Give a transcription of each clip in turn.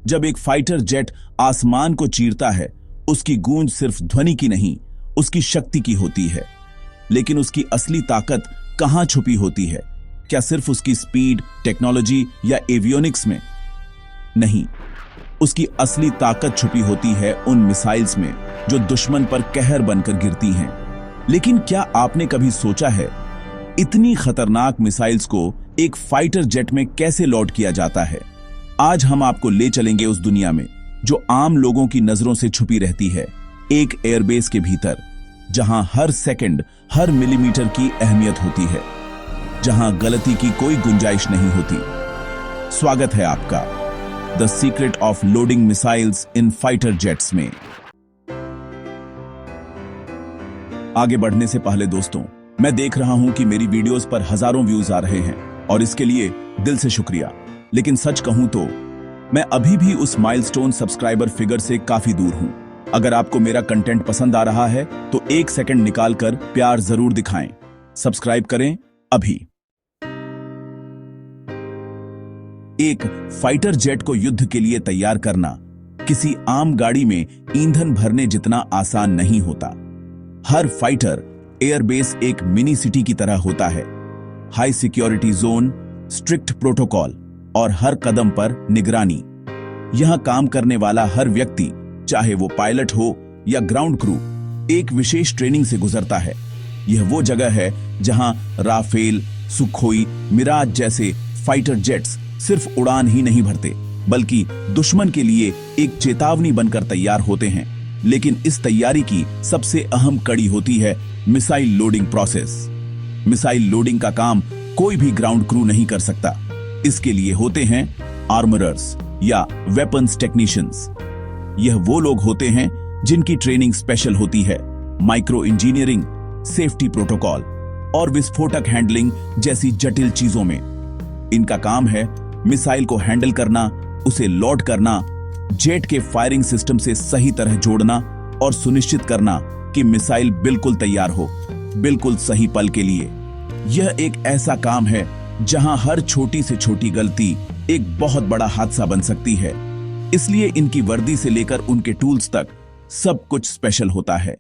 जब एक fighter jet आसमान को चीरता है, उसकी गूंज सिर्फ ध्वनि की नहीं, उसकी शक्ति की होती है। लेकिन उसकी असली ताकत कहां छुपी होती है? क्या सिर्फ उसकी स्पीड, टेक्नोलॉजी या एवियोनिक्स में? नहीं, उसकी असली ताकत छुपी होती है उन मिसाइल्स में जो दुश्मन पर कहर बनकर गिरती हैं। लेकिन क्या आपने कभी सोचा है, इतनी खतरनाक मिसाइल्स को एक फाइटर जेट में कैसे लोड किया जाता है? आज हम आपको ले चलेंगे उस दुनिया में जो आम लोगों की नजरों से छुपी रहती है, एक एयरबेस के भीतर, जहां हर सेकंड, हर मिलीमीटर की अहमियत होती है, जहां गलती की कोई गुंजाइश नहीं होती। स्वागत है आपका the secret of loading missiles in fighter jets में। आगे बढ़ने से पहले दोस्तों, मैं देख रहा हूं कि मेरी वीडियोस पर हजारों व्यूज आ रहे हैं और इसके लिए दिल से शुक्रिया। लेकिन सच कहूं तो मैं अभी भी उस माइलस्टोन सब्सक्राइबर फिगर से काफी दूर हूं। अगर आपको मेरा कंटेंट पसंद आ रहा है तो एक सेकंड निकालकर प्यार जरूर दिखाएं। सब्सक्राइब करें अभी। एक फाइटर जेट को युद्ध के लिए तैयार करना किसी आम गाड़ी में ईंधन भरने जितना आसान नहीं होता। हर फाइटर एयरबेस एक मिनी सिटी की तरह होता है। High security zone, strict protocol और हर कदम पर निगरानी। यहां काम करने वाला हर व्यक्ति, चाहे वो पायलट हो या ग्राउंड क्रू, एक विशेष ट्रेनिंग से गुजरता है। यह वो जगह है जहां राफेल, सुखोई, मिराज जैसे फाइटर जेट्स सिर्फ उड़ान ही नहीं भरते, बल्कि दुश्मन के लिए एक चेतावनी बनकर तैयार होते हैं। लेकिन इस तैयारी की सबसे अहम कड़ी होती है missile loading process. Missile loading का काम कोई भी ग्राउंड क्रू नहीं कर सकता। इसके लिए होते हैं आर्मरर्स या वेपन्स टेक्नीशियंस। यह वो लोग होते हैं जिनकी ट्रेनिंग स्पेशल होती है, माइक्रो इंजीनियरिंग, सेफ्टी प्रोटोकॉल और विस्फोटक हैंडलिंग जैसी जटिल चीजों में। इनका काम है मिसाइल को हैंडल करना, उसे लोड करना, जेट के फायरिंग सिस्टम से सही तरह जोड़ना और सुनिश्चित करना कि मिसाइल बिल्कुल तैयार हो, बिल्कुल सही पल के लिए। यह एक ऐसा काम है जहां हर छोटी से छोटी गलती एक बहुत बड़ा हादसा बन सकती है। इसलिए इनकी वर्दी से लेकर उनके टूल्स तक सब कुछ स्पेशल होता है।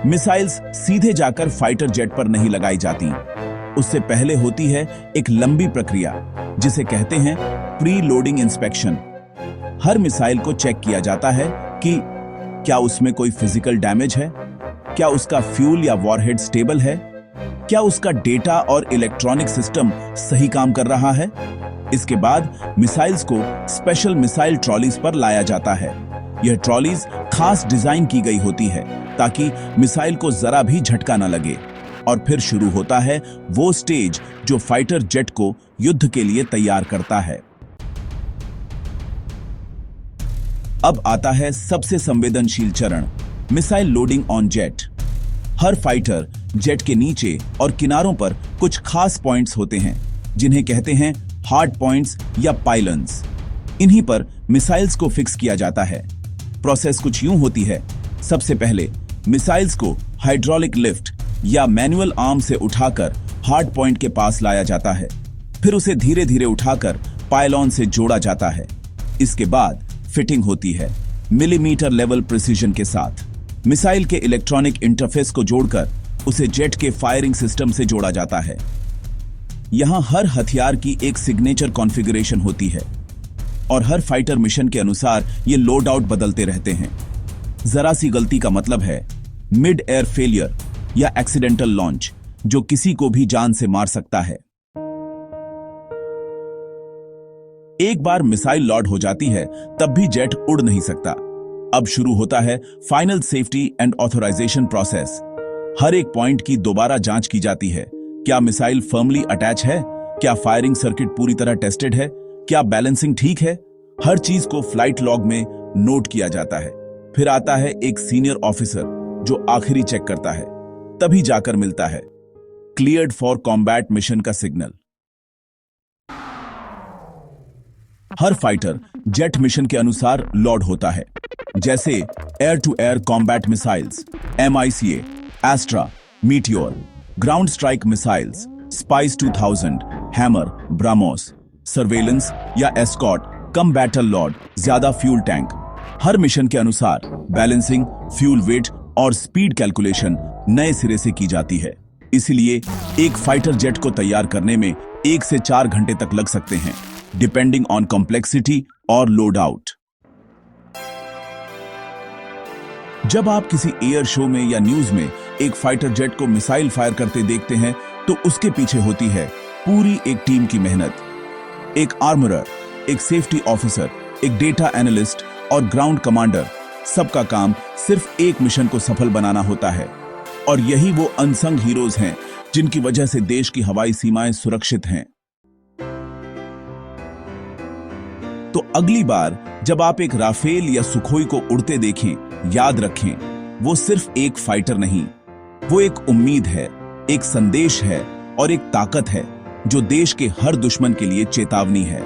मिसाइल्स सीधे जाकर फाइटर जेट पर नहीं लगाई जाती। उससे पहले होती है एक लंबी प्रक्रिया जिसे कहते हैं प्री लोडिंग इंस्पेक्शन। हर मिसाइल को चेक किया जाता है कि क्या उसमें कोई फिजिकल डैमेज है, क्या उसका फ्यूल या वॉरहेड स्टेबल है, क्या उसका डेटा और इलेक्ट्रॉनिक सिस्टम सही काम कर रहा है। इसके बाद मिसाइल्स को स्पेशल मिसाइल ट्रॉलीज पर लाया जाता है। यह ट्रॉलीज खास डिजाइन की गई होती है ताकि मिसाइल को जरा भी झटका न लगे। और फिर शुरू होता है वो स्टेज जो फाइटर जेट को युद्ध के लिए तैयार करता है। अब आता है सबसे संवेदनशील चरण, missile loading on jet. Her fighter jet के नीचे और किनारों पर कुछ खास पॉइंट्स होते हैं जिन्हें कहते हैं हार्ड पॉइंट्स या पाइलन्स। इन्हीं पर मिसाइल्स को फिक्स किया जाता है। प्रोसेस कुछ यूं होती है। सबसे पहले मिसाइल्स को हाइड्रोलिक लिफ्ट या मैनुअल आर्म से उठाकर हार्ड पॉइंट के पास लाया जाता है। फिर उसे धीरे धीरे उठाकर पायलॉन से जोड़ा जाता है। इसके बाद फिटिंग होती है मिलीमीटर लेवल प्रिसीजन के साथ। मिसाइल के इलेक्ट्रॉनिक इंटरफेस को जोड़कर उसे जेट के फायरिंग सिस्टम से जोड़ा जाता है। यहां हर हथियार की एक सिग्नेचर कॉन्फ़िगरेशन होती है और हर फाइटर मिशन के अनुसार ये लोड आउट बदलते रहते हैं। जरा सी गलती का मतलब है मिड एयर फेलियर या एक्सीडेंटल लॉन्च, जो किसी को भी जान से मार सकता है। एक बार मिसाइल लॉड हो जाती है तब भी जेट उड़ नहीं सकता। अब शुरू होता है final safety and authorization process. हर एक पॉइंट की दोबारा जांच की जाती है। क्या मिसाइल फर्मली अटैच है, क्या फायरिंग सर्किट पूरी तरह टेस्टेड है, क्या बैलेंसिंग ठीक है। हर चीज को फ्लाइट लॉग में नोट किया जाता है। फिर आता है एक सीनियर ऑफिसर जो आखिरी चेक करता है। तभी जाकर मिलता है क्लियर्ड फॉर कॉम्बैट मिशन का सिग्नल। हर फाइटर जेट मिशन के अनुसार लॉड होता है, जैसे air to air combat missiles, MICA, Astra, meteor, ground strike missiles, spice 2000, hammer, BrahMos. Surveillance या एस्कॉर्ट, कम बैटल लॉर्ड, ज्यादा फ्यूल टैंक। हर मिशन के अनुसार बैलेंसिंग, फ्यूल वेट और स्पीड कैलकुलेशन नए सिरे से की जाती है। इसलिए एक फाइटर जेट को तैयार करने में 1 से 4 घंटे तक लग सकते हैं, डिपेंडिंग ऑन कॉम्प्लेक्सिटी और लोड आउट। जब आप किसी एयर शो में या न्यूज में एक फाइटर जेट को मिसाइल फायर करते देखते हैं तो उसके पीछे होती है पूरी एक टीम की मेहनत। एक आर्मरर, एक सेफ्टी ऑफिसर, एक डेटा एनालिस्ट और ग्राउंड कमांडर, सबका काम सिर्फ एक मिशन को सफल बनाना होता है। और यही वो अनसंग हीरोज हैं जिनकी वजह से देश की हवाई सीमाएं सुरक्षित हैं। तो अगली बार जब आप एक राफेल या सुखोई को उड़ते देखें, याद रखें, वो सिर्फ एक फाइटर नहीं, वो एक उम्मीद है, एक संदेश है और एक ताकत है जो देश के हर दुश्मन के लिए चेतावनी है।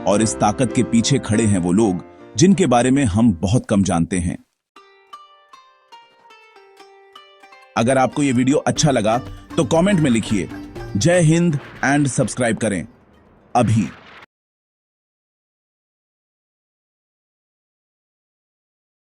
और इस ताकत के पीछे खड़े हैं वो लोग जिनके बारे में हम बहुत कम जानते हैं। अगर आपको यह वीडियो अच्छा लगा तो कमेंट में लिखिए जय हिंद एंड सब्सक्राइब करें अभी।